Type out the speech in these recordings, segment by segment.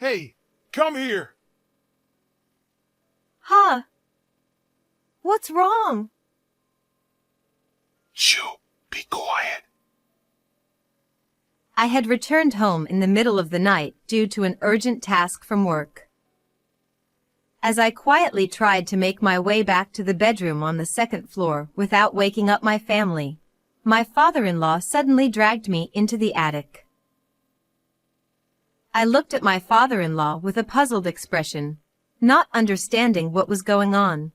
Hey, come here. Huh? What's wrong? Shoo, be quiet. I had returned home in the middle of the night due to an urgent task from work. As I quietly tried to make my way back to the bedroom on the second floor without waking up my family, my father-in-law suddenly dragged me into the attic. I looked at my father-in-law with a puzzled expression, not understanding what was going on.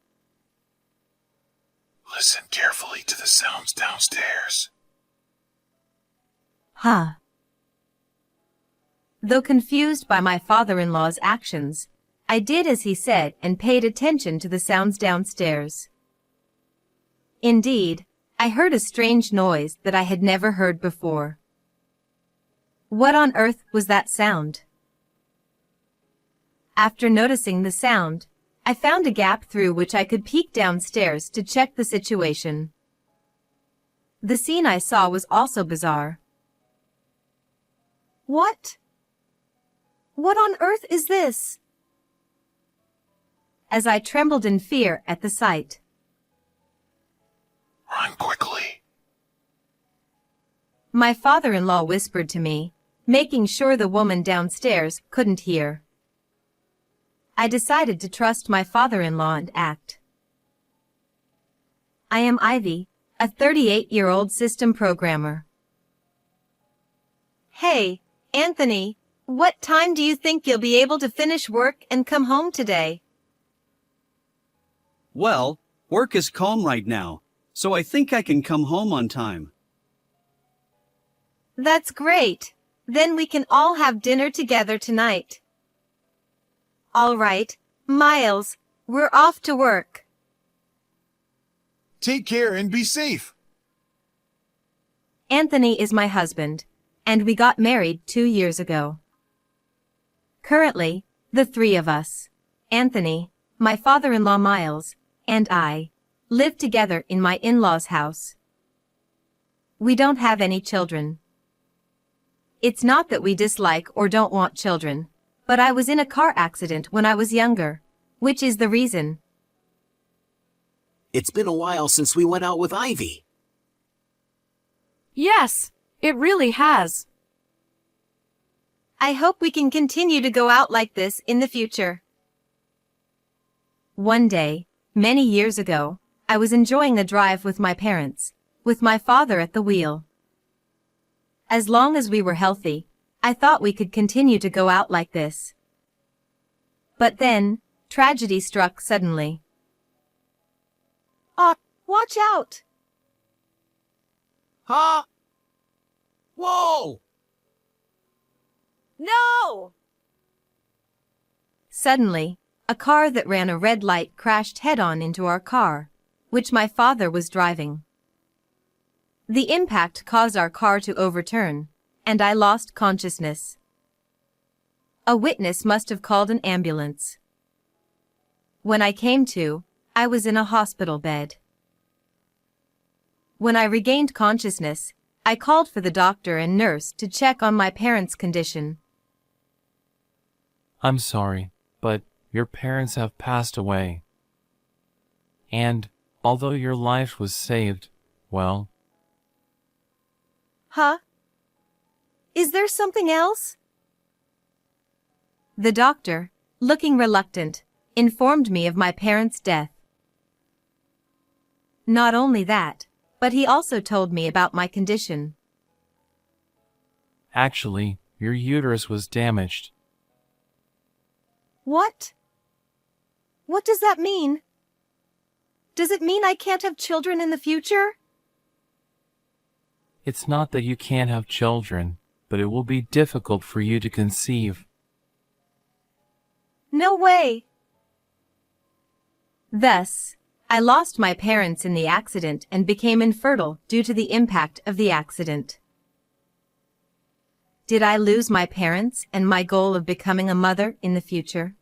Listen carefully to the sounds downstairs. Huh? Though confused by my father-in-law's actions, I did as he said and paid attention to the sounds downstairs. Indeed, I heard a strange noise that I had never heard before. What on earth was that sound? After noticing the sound, I found a gap through which I could peek downstairs to check the situation. The scene I saw was also bizarre. What? What on earth is this? As I trembled in fear at the sight. Run quickly. My father-in-law whispered to me, making sure the woman downstairs couldn't hear. I decided to trust my father-in-law and act. I am Ivy, a 38-year-old system programmer. Hey, Anthony, what time do you think you'll be able to finish work and come home today? Well, work is calm right now, so I think I can come home on time. That's great. Then we can all have dinner together tonight. All right, Miles, we're off to work. Take care and be safe. Anthony is my husband, and we got married 2 years ago. Currently, the three of us, Anthony, my father-in-law Miles, and I, live together in my in-laws' house. We don't have any children. It's not that we dislike or don't want children, but I was in a car accident when I was younger, which is the reason. It's been a while since we went out with Ivy. Yes, it really has. I hope we can continue to go out like this in the future. One day, many years ago, I was enjoying a drive with my parents, with my father at the wheel. As long as we were healthy, I thought we could continue to go out like this. But then, tragedy struck suddenly. Watch out! Huh? Whoa! No! Suddenly, a car that ran a red light crashed head-on into our car, which my father was driving. The impact caused our car to overturn, and I lost consciousness. A witness must have called an ambulance. When I came to, I was in a hospital bed. When I regained consciousness, I called for the doctor and nurse to check on my parents' condition. I'm sorry, but your parents have passed away. And, although your life was saved, well... Huh? Is there something else? The doctor, looking reluctant, informed me of my parents' death. Not only that, but he also told me about my condition. Actually, your uterus was damaged. What? What does that mean? Does it mean I can't have children in the future? It's not that you can't have children, but it will be difficult for you to conceive. No way! Thus, I lost my parents in the accident and became infertile due to the impact of the accident. Did I lose my parents and my goal of becoming a mother in the future?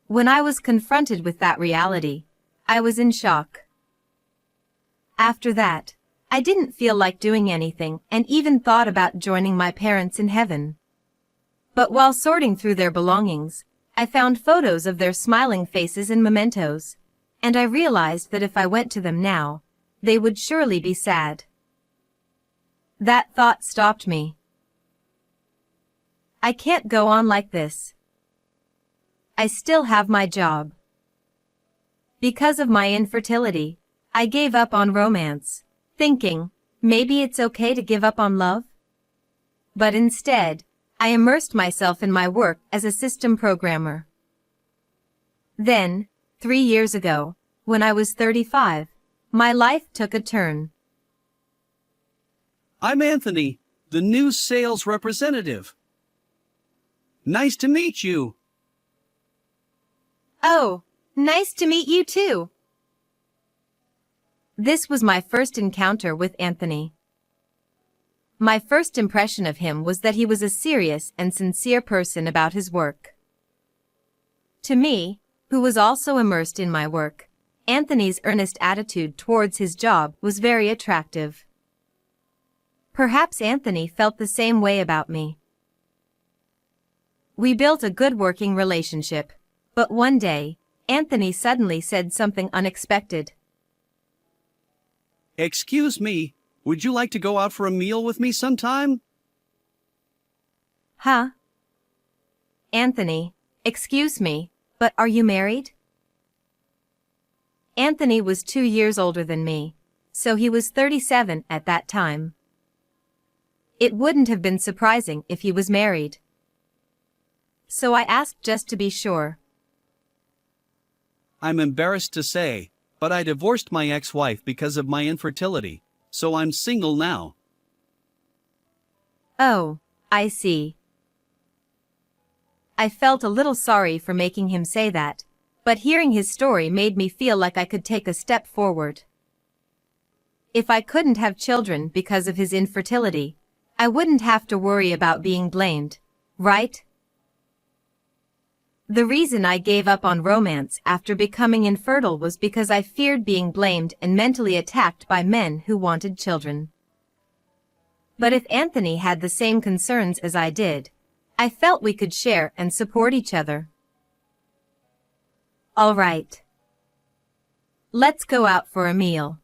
When I was confronted with that reality, I was in shock. After that, I didn't feel like doing anything and even thought about joining my parents in heaven. But while sorting through their belongings, I found photos of their smiling faces and mementos, and I realized that if I went to them now, they would surely be sad. That thought stopped me. I can't go on like this. I still have my job. Because of my infertility, I gave up on romance, thinking, maybe it's okay to give up on love? But instead, I immersed myself in my work as a system programmer. Then, 3 years ago, when I was 35, my life took a turn. I'm Anthony, the new sales representative. Nice to meet you. Oh, nice to meet you too. This was my first encounter with Anthony. My first impression of him was that he was a serious and sincere person about his work. To me, who was also immersed in my work, Anthony's earnest attitude towards his job was very attractive. Perhaps Anthony felt the same way about me. We built a good working relationship, but one day, Anthony suddenly said something unexpected. Excuse me, would you like to go out for a meal with me sometime? Huh? Anthony, excuse me, but are you married? Anthony was 2 years older than me, so he was 37 at that time. It wouldn't have been surprising if he was married. So I asked just to be sure. I'm embarrassed to say, but I divorced my ex-wife because of my infertility, so I'm single now. Oh, I see. I felt a little sorry for making him say that, but hearing his story made me feel like I could take a step forward. If I couldn't have children because of his infertility, I wouldn't have to worry about being blamed, right? The reason I gave up on romance after becoming infertile was because I feared being blamed and mentally attacked by men who wanted children. But if Anthony had the same concerns as I did, I felt we could share and support each other. All right. Let's go out for a meal.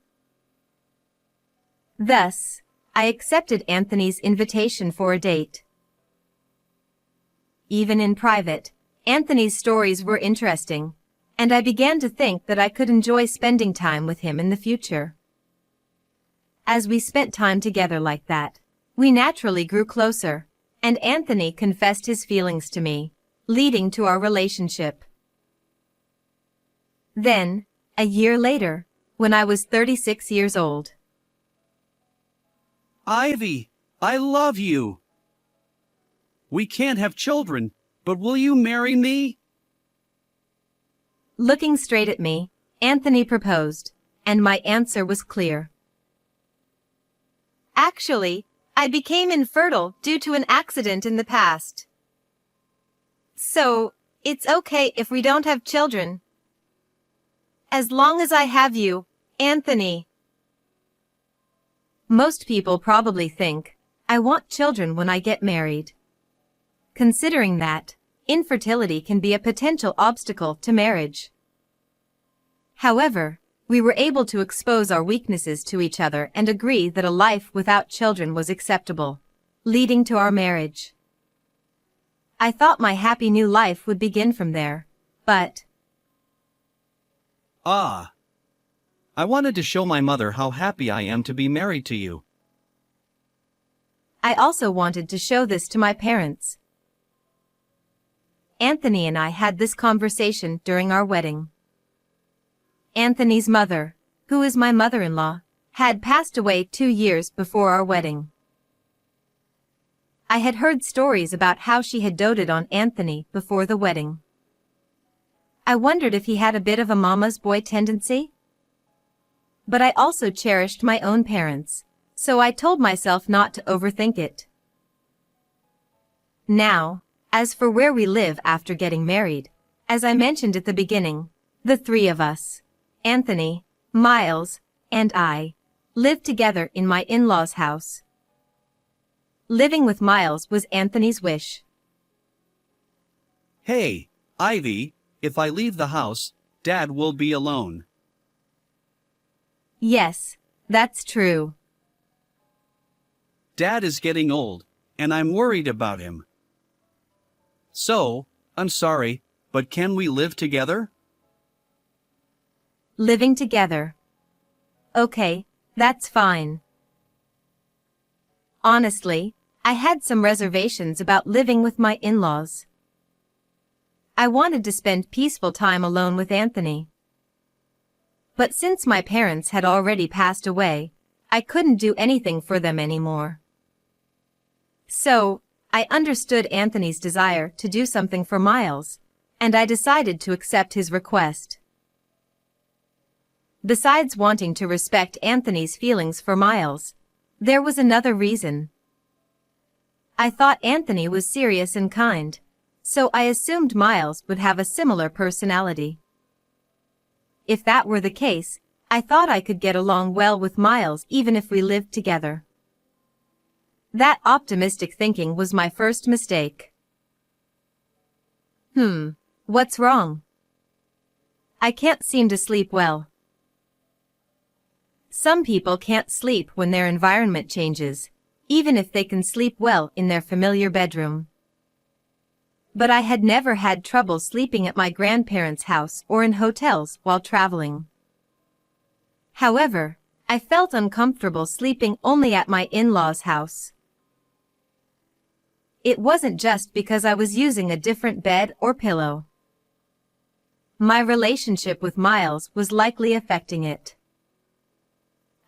Thus, I accepted Anthony's invitation for a date. Even in private, Anthony's stories were interesting, and I began to think that I could enjoy spending time with him in the future. As we spent time together like that, we naturally grew closer, and Anthony confessed his feelings to me, leading to our relationship. Then, a year later, when I was 36 years old. Ivy, I love you. We can't have children, but will you marry me? Looking straight at me, Anthony proposed, and my answer was clear. Actually, I became infertile due to an accident in the past. So, it's okay if we don't have children. As long as I have you, Anthony. Most people probably think, I want children when I get married. Considering that, infertility can be a potential obstacle to marriage. However, we were able to expose our weaknesses to each other and agree that a life without children was acceptable, leading to our marriage. I thought my happy new life would begin from there, but... I wanted to show my mother how happy I am to be married to you. I also wanted to show this to my parents. Anthony and I had this conversation during our wedding. Anthony's mother, who is my mother-in-law, had passed away 2 years before our wedding. I had heard stories about how she had doted on Anthony before the wedding. I wondered if he had a bit of a mama's boy tendency. But I also cherished my own parents, so I told myself not to overthink it. Now, as for where we live after getting married, as I mentioned at the beginning, the 3 of us, Anthony, Miles, and I, lived together in my in-laws' house. Living with Miles was Anthony's wish. Hey, Ivy, if I leave the house, Dad will be alone. Yes, that's true. Dad is getting old, and I'm worried about him. So, I'm sorry, but can we live together? Living together. Okay, that's fine. Honestly, I had some reservations about living with my in-laws. I wanted to spend peaceful time alone with Anthony. But since my parents had already passed away, I couldn't do anything for them anymore. So, I understood Anthony's desire to do something for Miles, and I decided to accept his request. Besides wanting to respect Anthony's feelings for Miles, there was another reason. I thought Anthony was serious and kind, so I assumed Miles would have a similar personality. If that were the case, I thought I could get along well with Miles even if we lived together. That optimistic thinking was my first mistake. What's wrong? I can't seem to sleep well. Some people can't sleep when their environment changes, even if they can sleep well in their familiar bedroom. But I had never had trouble sleeping at my grandparents' house or in hotels while traveling. However, I felt uncomfortable sleeping only at my in-laws' house. It wasn't just because I was using a different bed or pillow. My relationship with Miles was likely affecting it.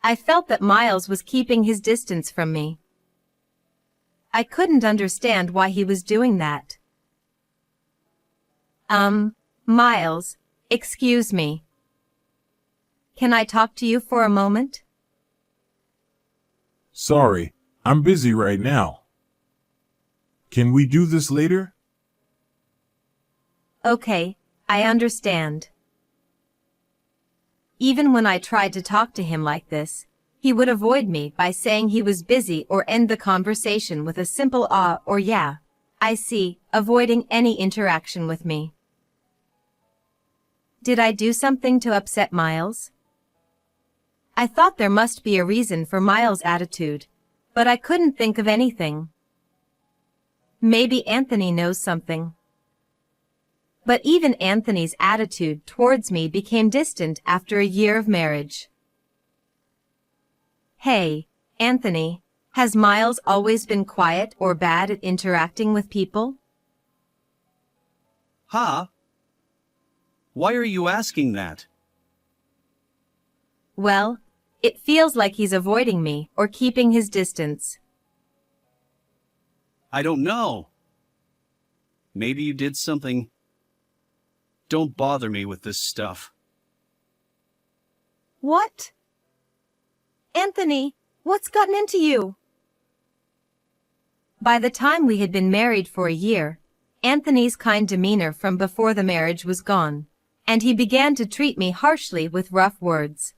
I felt that Miles was keeping his distance from me. I couldn't understand why he was doing that. Miles, excuse me. Can I talk to you for a moment? Sorry, I'm busy right now. Can we do this later? Okay, I understand. Even when I tried to talk to him like this, he would avoid me by saying he was busy or end the conversation with a simple or yeah, I see, avoiding any interaction with me. Did I do something to upset Miles? I thought there must be a reason for Miles' attitude, but I couldn't think of anything. Maybe Anthony knows something. But even Anthony's attitude towards me became distant after a year of marriage. Hey, Anthony, has Miles always been quiet or bad at interacting with people? Huh? Why are you asking that? Well, it feels like he's avoiding me or keeping his distance. I don't know. Maybe you did something. Don't bother me with this stuff. What? Anthony, what's gotten into you? By the time we had been married for a year, Anthony's kind demeanor from before the marriage was gone, and he began to treat me harshly with rough words.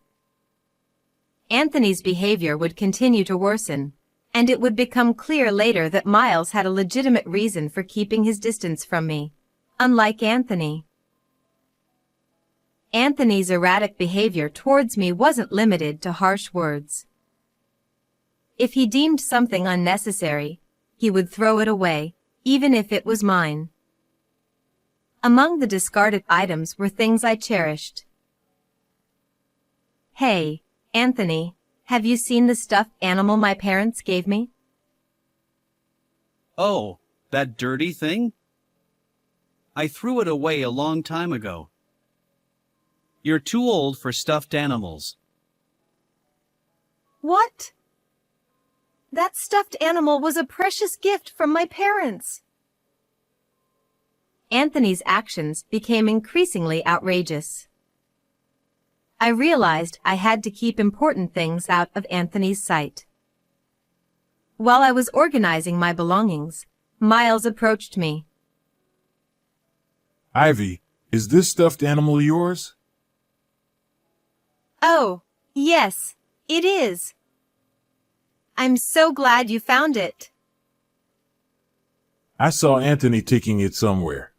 Anthony's behavior would continue to worsen, and it would become clear later that Miles had a legitimate reason for keeping his distance from me, unlike Anthony. Anthony's erratic behavior towards me wasn't limited to harsh words. If he deemed something unnecessary, he would throw it away, even if it was mine. Among the discarded items were things I cherished. Hey, Anthony, have you seen the stuffed animal my parents gave me? Oh, that dirty thing? I threw it away a long time ago. You're too old for stuffed animals. What? That stuffed animal was a precious gift from my parents. Anthony's actions became increasingly outrageous. I realized I had to keep important things out of Anthony's sight. While I was organizing my belongings, Miles approached me. Ivy, is this stuffed animal yours? Oh, yes, it is. I'm so glad you found it. I saw Anthony taking it somewhere.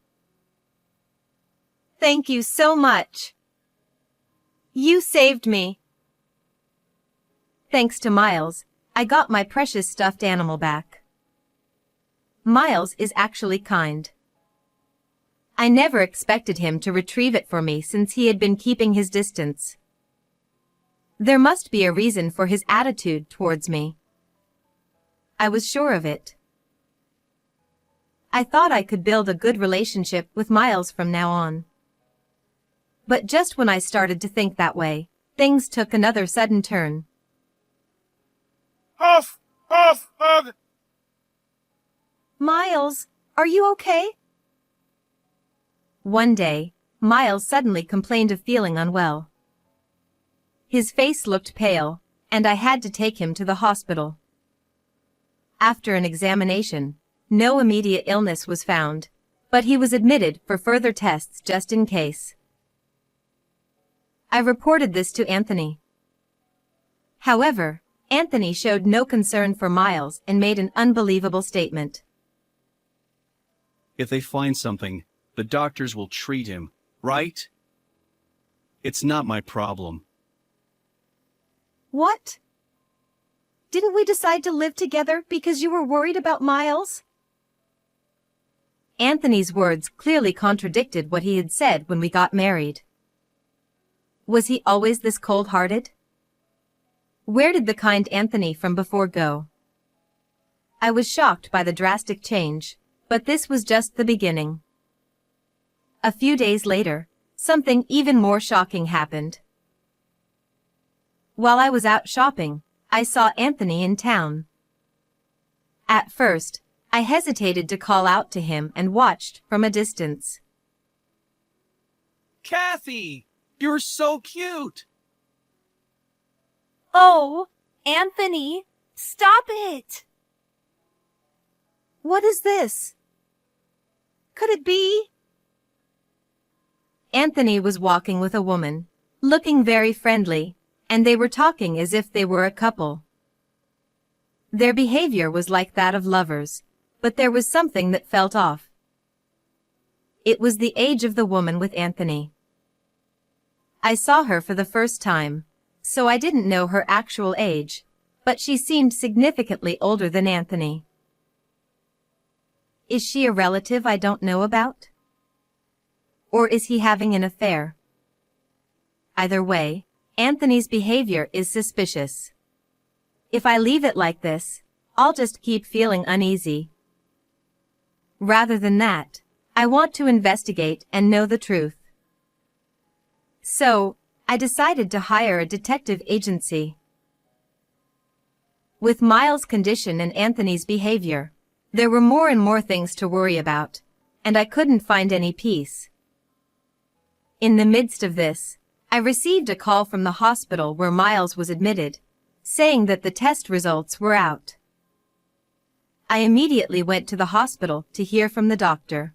Thank you so much. You saved me. Thanks to Miles, I got my precious stuffed animal back. Miles is actually kind. I never expected him to retrieve it for me since he had been keeping his distance. There must be a reason for his attitude towards me. I was sure of it. I thought I could build a good relationship with Miles from now on. But just when I started to think that way, things took another sudden turn. Huff! Huff! Hug! Miles, are you okay? One day, Miles suddenly complained of feeling unwell. His face looked pale, and I had to take him to the hospital. After an examination, no immediate illness was found, but he was admitted for further tests just in case. I reported this to Anthony. However, Anthony showed no concern for Miles and made an unbelievable statement. If they find something, the doctors will treat him, right? It's not my problem. What? Didn't we decide to live together because you were worried about Miles? Anthony's words clearly contradicted what he had said when we got married. Was he always this cold-hearted? Where did the kind Anthony from before go? I was shocked by the drastic change, but this was just the beginning. A few days later, something even more shocking happened. While I was out shopping, I saw Anthony in town. At first, I hesitated to call out to him and watched from a distance. Kathy! You're so cute! Oh, Anthony, stop it! What is this? Could it be? Anthony was walking with a woman, looking very friendly, and they were talking as if they were a couple. Their behavior was like that of lovers, but there was something that felt off. It was the age of the woman with Anthony. I saw her for the first time, so I didn't know her actual age, but she seemed significantly older than Anthony. Is she a relative I don't know about? Or is he having an affair? Either way, Anthony's behavior is suspicious. If I leave it like this, I'll just keep feeling uneasy. Rather than that, I want to investigate and know the truth. So, I decided to hire a detective agency. With Miles' condition and Anthony's behavior, there were more and more things to worry about, and I couldn't find any peace. In the midst of this, I received a call from the hospital where Miles was admitted, saying that the test results were out. I immediately went to the hospital to hear from the doctor.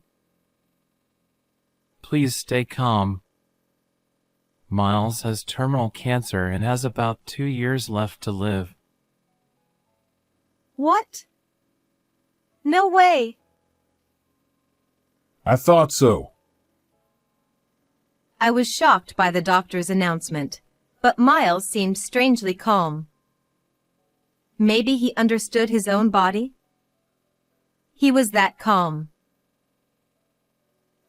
Please stay calm. Miles has terminal cancer and has about 2 years left to live. What? No way. I thought so. I was shocked by the doctor's announcement, but Miles seemed strangely calm. Maybe he understood his own body? He was that calm.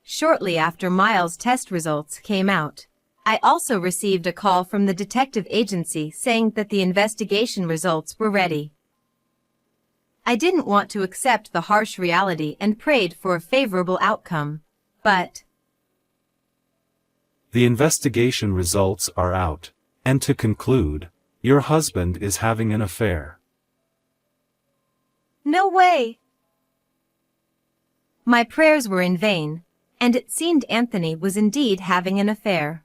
Shortly after Miles' test results came out, I also received a call from the detective agency saying that the investigation results were ready. I didn't want to accept the harsh reality and prayed for a favorable outcome, but The investigation results are out, and to conclude, your husband is having an affair. no way. My prayers were in vain, and it seemed Anthony was indeed having an affair.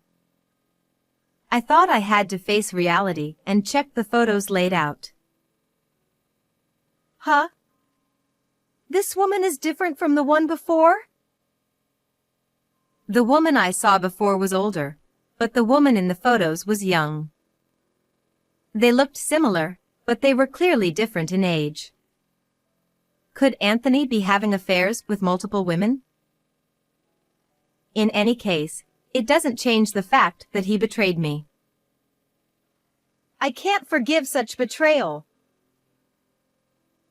I thought I had to face reality and check the photos laid out. Huh? This woman is different from the one before? The woman I saw before was older, but the woman in the photos was young. They looked similar, but they were clearly different in age. Could Anthony be having affairs with multiple women? In any case, it doesn't change the fact that he betrayed me. I can't forgive such betrayal.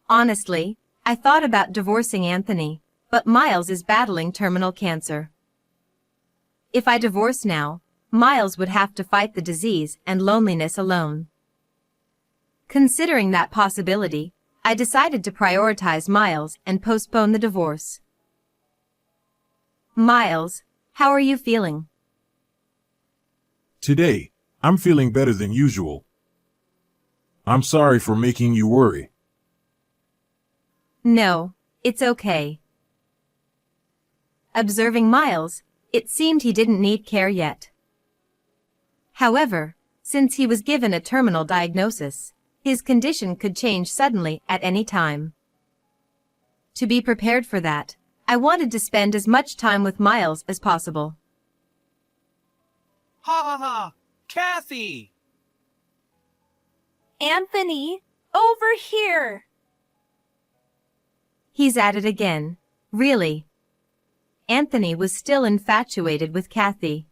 Honestly, I thought about divorcing Anthony, but Miles is battling terminal cancer. If I divorce now, Miles would have to fight the disease and loneliness alone. Considering that possibility, I decided to prioritize Miles and postpone the divorce. Miles, how are you feeling? Today, I'm feeling better than usual. I'm sorry for making you worry. No, it's okay. Observing Miles, it seemed he didn't need care yet. However, since he was given a terminal diagnosis, his condition could change suddenly at any time. To be prepared for that, I wanted to spend as much time with Miles as possible. Ha ha ha! Kathy! Anthony, over here. He's at it again. Really? Anthony was still infatuated with Kathy.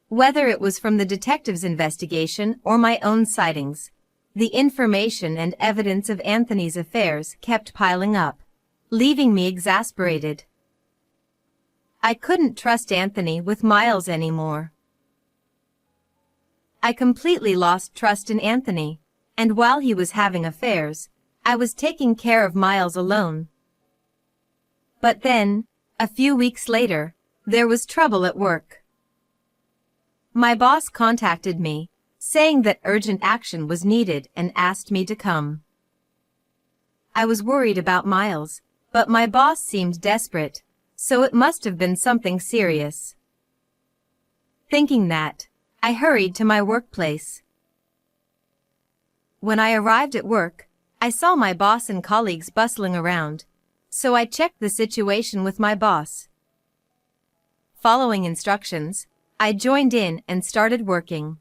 Whether it was from the detective's investigation or my own sightings, the information and evidence of Anthony's affairs kept piling up, leaving me exasperated. I couldn't trust Anthony with Miles anymore. I completely lost trust in Anthony, and while he was having affairs, I was taking care of Miles alone. But then, a few weeks later, there was trouble at work. My boss contacted me, saying that urgent action was needed and asked me to come. I was worried about Miles, but my boss seemed desperate, so it must have been something serious. Thinking that, I hurried to my workplace. When I arrived at work, I saw my boss and colleagues bustling around, so I checked the situation with my boss. Following instructions, I joined in and started working.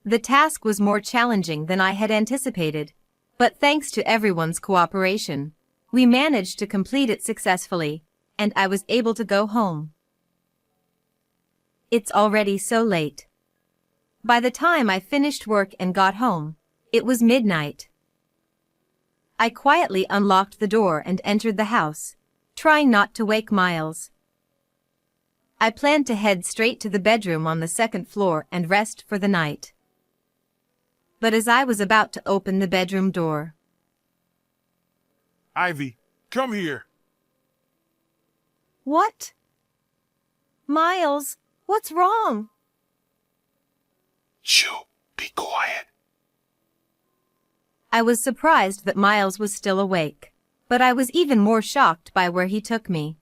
The task was more challenging than I had anticipated, but thanks to everyone's cooperation, we managed to complete it successfully, and I was able to go home. It's already so late. By the time I finished work and got home, it was midnight. I quietly unlocked the door and entered the house, trying not to wake Miles. I planned to head straight to the bedroom on the second floor and rest for the night. But as I was about to open the bedroom door, Ivy, come here. What? Miles, what's wrong? Shoo, be quiet. I was surprised that Miles was still awake, but I was even more shocked by where he took me.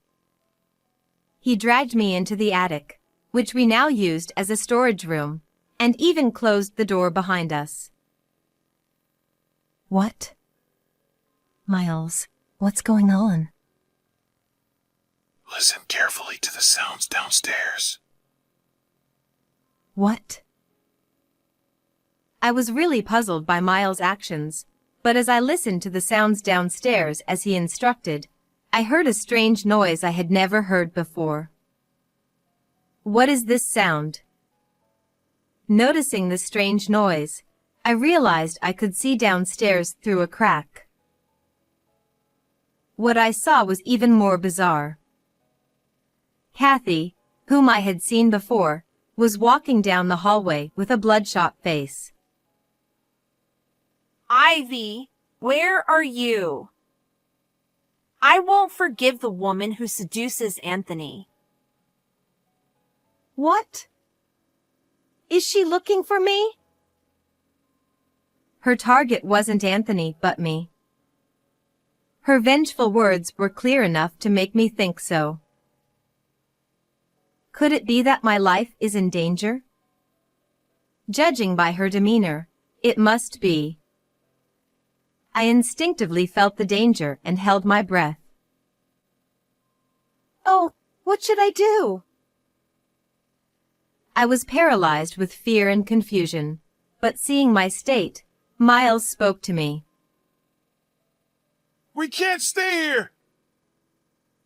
He dragged me into the attic, which we now used as a storage room, and even closed the door behind us. What? Miles, what's going on? Listen carefully to the sounds downstairs. What? I was really puzzled by Miles' actions, but as I listened to the sounds downstairs as he instructed, I heard a strange noise I had never heard before. What is this sound? Noticing the strange noise, I realized I could see downstairs through a crack. What I saw was even more bizarre. Kathy, whom I had seen before, was walking down the hallway with a bloodshot face. Ivy, where are you? I won't forgive the woman who seduces Anthony. What? Is she looking for me? Her target wasn't Anthony, but me. Her vengeful words were clear enough to make me think so. Could it be that my life is in danger? Judging by her demeanor, it must be. I instinctively felt the danger and held my breath. Oh, what should I do? I was paralyzed with fear and confusion, but seeing my state, Miles spoke to me. We can't stay here.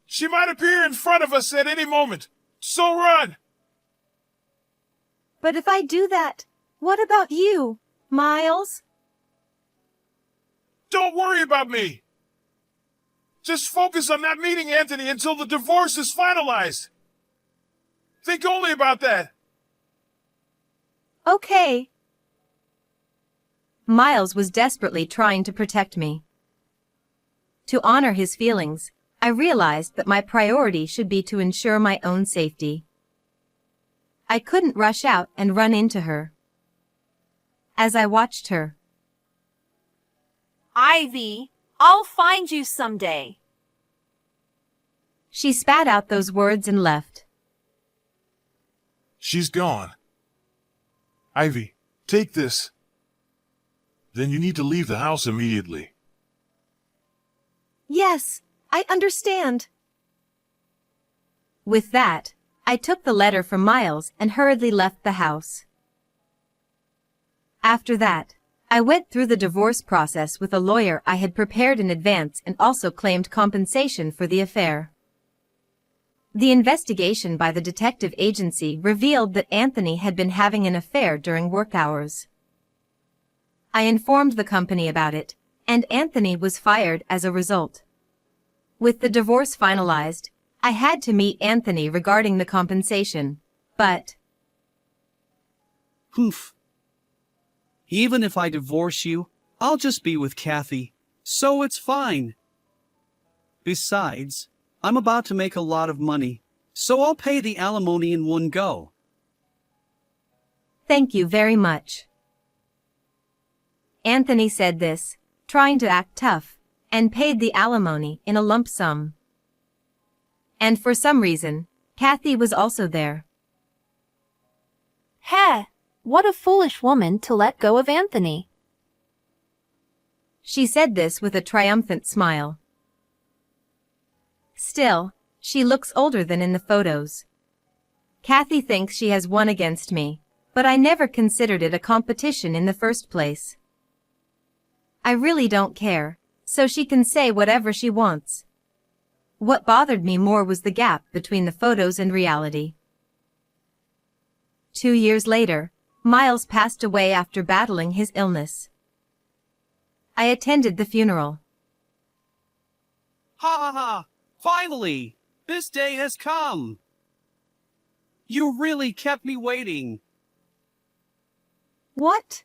She might appear in front of us at any moment. So run! But if I do that, what about you, Miles? Don't worry about me. Just focus on not meeting Anthony until the divorce is finalized. Think only about that. Okay. Miles was desperately trying to protect me. To honor his feelings, I realized that my priority should be to ensure my own safety. I couldn't rush out and run into her. As I watched her, Ivy, I'll find you someday. she spat out those words and left. She's gone. Ivy, take this. Then you need to leave the house immediately. Yes, I understand. With that, I took the letter from Miles and hurriedly left the house. After that, I went through the divorce process with a lawyer I had prepared in advance and also claimed compensation for the affair. The investigation by the detective agency revealed that Anthony had been having an affair during work hours. I informed the company about it, and Anthony was fired as a result. With the divorce finalized, I had to meet Anthony regarding the compensation, but Poof. Even if I divorce you, I'll just be with Kathy, so it's fine. Besides, I'm about to make a lot of money, so I'll pay the alimony in one go. thank you very much. Anthony said this, trying to act tough, and paid the alimony in a lump sum. And for some reason, Kathy was also there. Heh, what a foolish woman to let go of Anthony. She said this with a triumphant smile. Still, she looks older than in the photos. Kathy thinks she has won against me, but I never considered it a competition in the first place. I really don't care, so she can say whatever she wants. What bothered me more was the gap between the photos and reality. 2 years later, Miles passed away after battling his illness. I attended the funeral. Ha ha ha! Finally! This day has come! You really kept me waiting. What?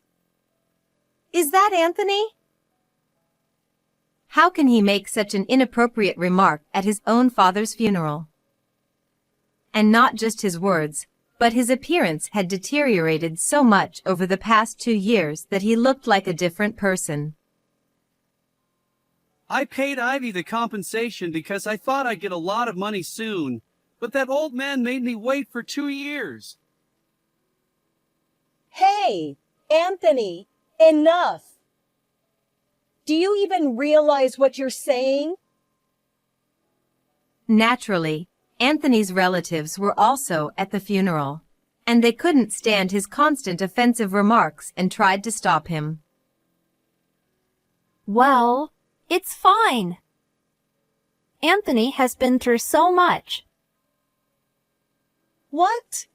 Is that Anthony? How can he make such an inappropriate remark at his own father's funeral? And not just his words, but his appearance had deteriorated so much over the past 2 years that he looked like a different person. I paid Ivy the compensation because I thought I'd get a lot of money soon, but that old man made me wait for 2 years. Hey, Anthony, enough! Do you even realize what you're saying? Naturally, Anthony's relatives were also at the funeral, and they couldn't stand his constant offensive remarks and tried to stop him. Well, it's fine. Anthony has been through so much. What?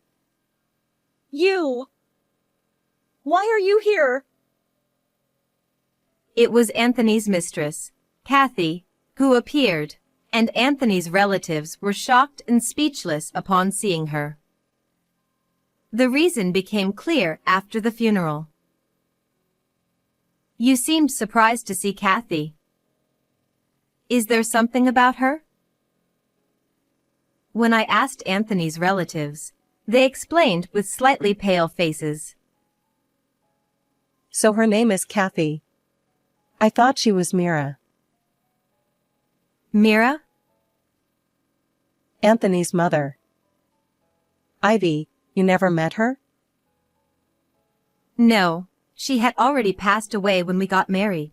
You? Why are you here? It was Anthony's mistress, Kathy, who appeared, and Anthony's relatives were shocked and speechless upon seeing her. The reason became clear after the funeral. You seemed surprised to see Kathy. Is there something about her? When I asked Anthony's relatives, they explained with slightly pale faces. So her name is Kathy. I thought she was Mira. Mira? Anthony's mother. Ivy, you never met her? No, she had already passed away when we got married.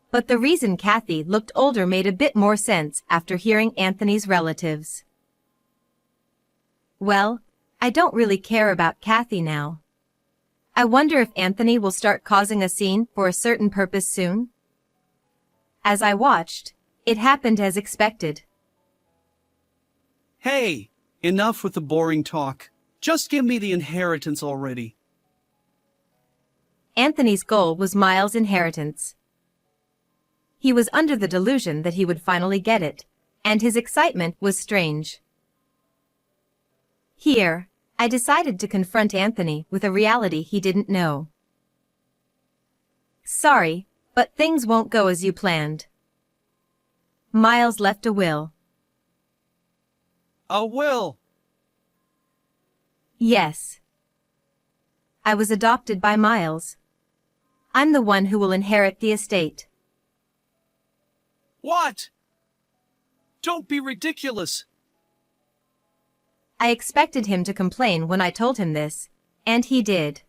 But the reason Kathy looked older made a bit more sense after hearing Anthony's relatives. Well, I don't really care about Kathy now. I wonder if Anthony will start causing a scene for a certain purpose soon. As I watched, It happened as expected. Hey, enough with the boring talk. Just give me the inheritance already. Anthony's goal was Miles' inheritance. He was under the delusion that he would finally get it, and his excitement was strange. Here, I decided to confront Anthony with a reality he didn't know. Sorry, but things won't go as you planned. Miles left a will. A will. Yes. I was adopted by Miles. I'm the one who will inherit the estate. What? Don't be ridiculous. I expected him to complain when I told him this, and he did.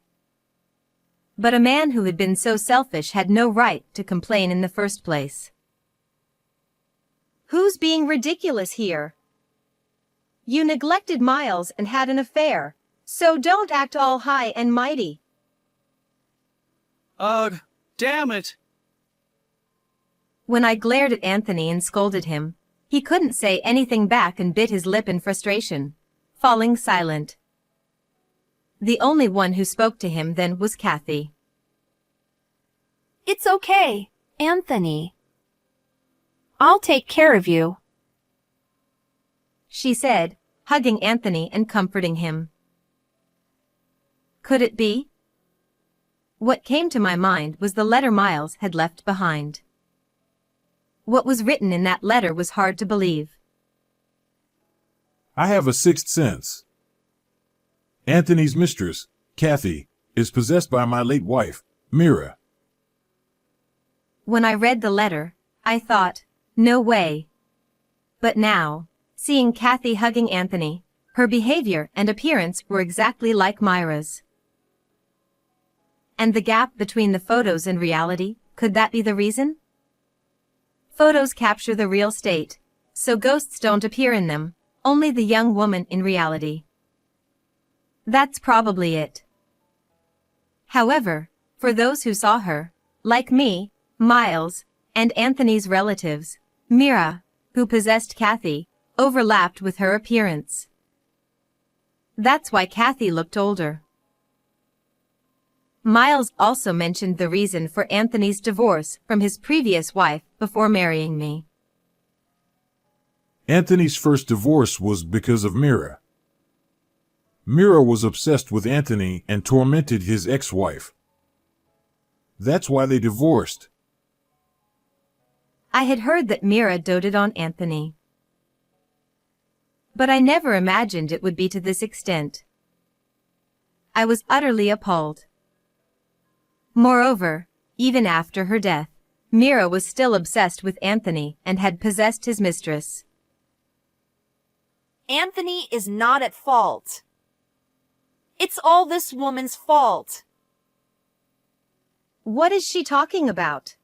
But a man who had been so selfish had no right to complain in the first place. Who's being ridiculous here? You neglected Miles and had an affair, so don't act all high and mighty. Ugh, damn it. When I glared at Anthony and scolded him, he couldn't say anything back and bit his lip in frustration, falling silent. The only one who spoke to him then was Kathy. It's okay, Anthony. I'll take care of you, she said, hugging Anthony and comforting him. Could it be? What came to my mind was the letter Miles had left behind. What was written in that letter was hard to believe. I have a sixth sense. Anthony's mistress, Kathy, is possessed by my late wife, Mira. When I read the letter, I thought, no way. But now, seeing Kathy hugging Anthony, her behavior and appearance were exactly like Myra's. And the gap between the photos and reality, could that be the reason? Photos capture the real state, so ghosts don't appear in them, only the young woman in reality. That's probably it. However, for those who saw her, like me, Miles, and Anthony's relatives, Mira, who possessed Kathy, overlapped with her appearance. That's why Kathy looked older. Miles also mentioned the reason for Anthony's divorce from his previous wife before marrying me. Anthony's first divorce was because of Mira. Mira was obsessed with Anthony and tormented his ex-wife. That's why they divorced. I had heard that Mira doted on Anthony. But I never imagined it would be to this extent. I was utterly appalled. Moreover, even after her death, Mira was still obsessed with Anthony and had possessed his mistress. Anthony is not at fault. It's all this woman's fault. What is she talking about?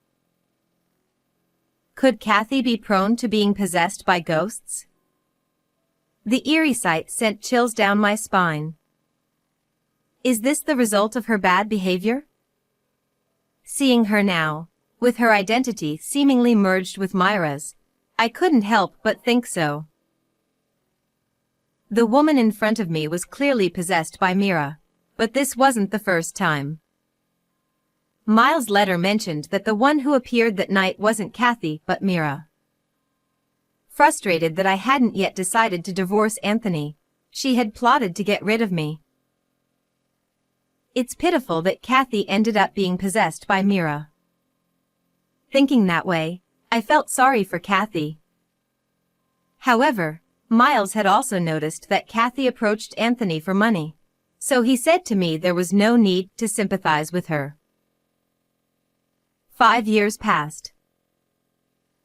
Could Kathy be prone to being possessed by ghosts? The eerie sight sent chills down my spine. Is this the result of her bad behavior? Seeing her now, with her identity seemingly merged with Myra's, I couldn't help but think so. The woman in front of me was clearly possessed by Mira, but this wasn't the first time. Miles' letter mentioned that the one who appeared that night wasn't Kathy but Mira. Frustrated that I hadn't yet decided to divorce Anthony, she had plotted to get rid of me. It's pitiful that Kathy ended up being possessed by Mira. Thinking that way, I felt sorry for Kathy. However, Miles had also noticed that Kathy approached Anthony for money, so he said to me there was no need to sympathize with her. 5 years passed.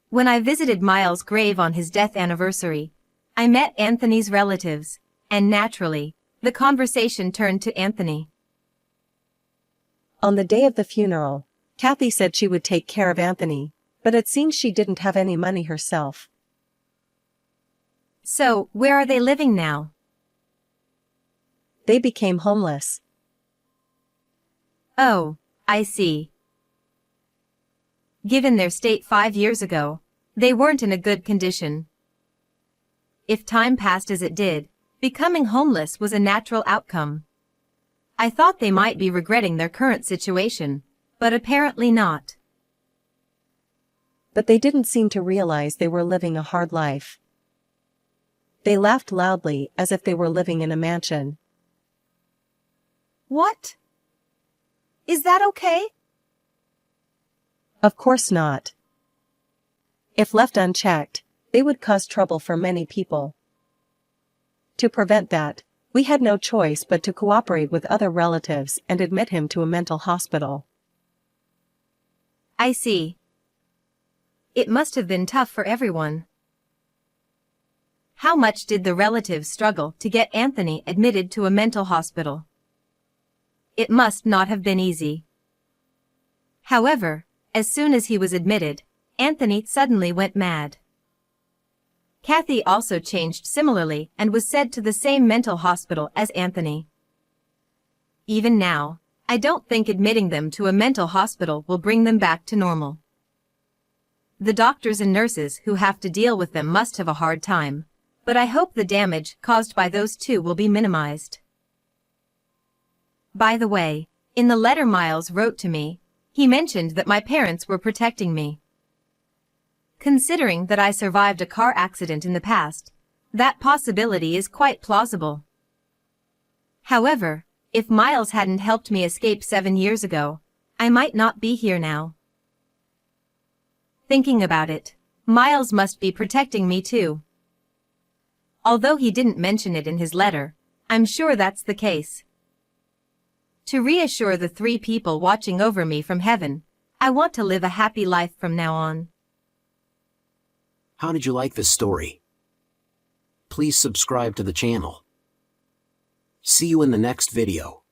When I visited Miles' grave on his death anniversary, I met Anthony's relatives, and naturally, the conversation turned to Anthony. On the day of the funeral, Kathy said she would take care of Anthony, but it seems she didn't have any money herself. So, where are they living now? They became homeless. Oh, I see. Given their state 5 years ago, They weren't in a good condition. If time passed as it did, becoming homeless was a natural outcome. I thought they might be regretting their current situation, but apparently not. But they didn't seem to realize they were living a hard life. They laughed loudly as if they were living in a mansion. What? Is that okay? Of course not. If left unchecked, they would cause trouble for many people. To prevent that, we had no choice but to cooperate with other relatives and admit him to a mental hospital. I see. It must have been tough for everyone. How much did the relatives struggle to get Anthony admitted to a mental hospital? It must not have been easy. However, as soon as he was admitted, Anthony suddenly went mad. Kathy also changed similarly and was sent to the same mental hospital as Anthony. Even now, I don't think admitting them to a mental hospital will bring them back to normal. The doctors and nurses who have to deal with them must have a hard time, but I hope the damage caused by those two will be minimized. By the way, in the letter Miles wrote to me, he mentioned that my parents were protecting me. Considering that I survived a car accident in the past, that possibility is quite plausible. However, if Miles hadn't helped me escape 7 years ago, I might not be here now. Thinking about it, Miles must be protecting me too. Although he didn't mention it in his letter, I'm sure that's the case. To reassure the 3 people watching over me from heaven, I want to live a happy life from now on. How did you like this story? Please subscribe to the channel. See you in the next video.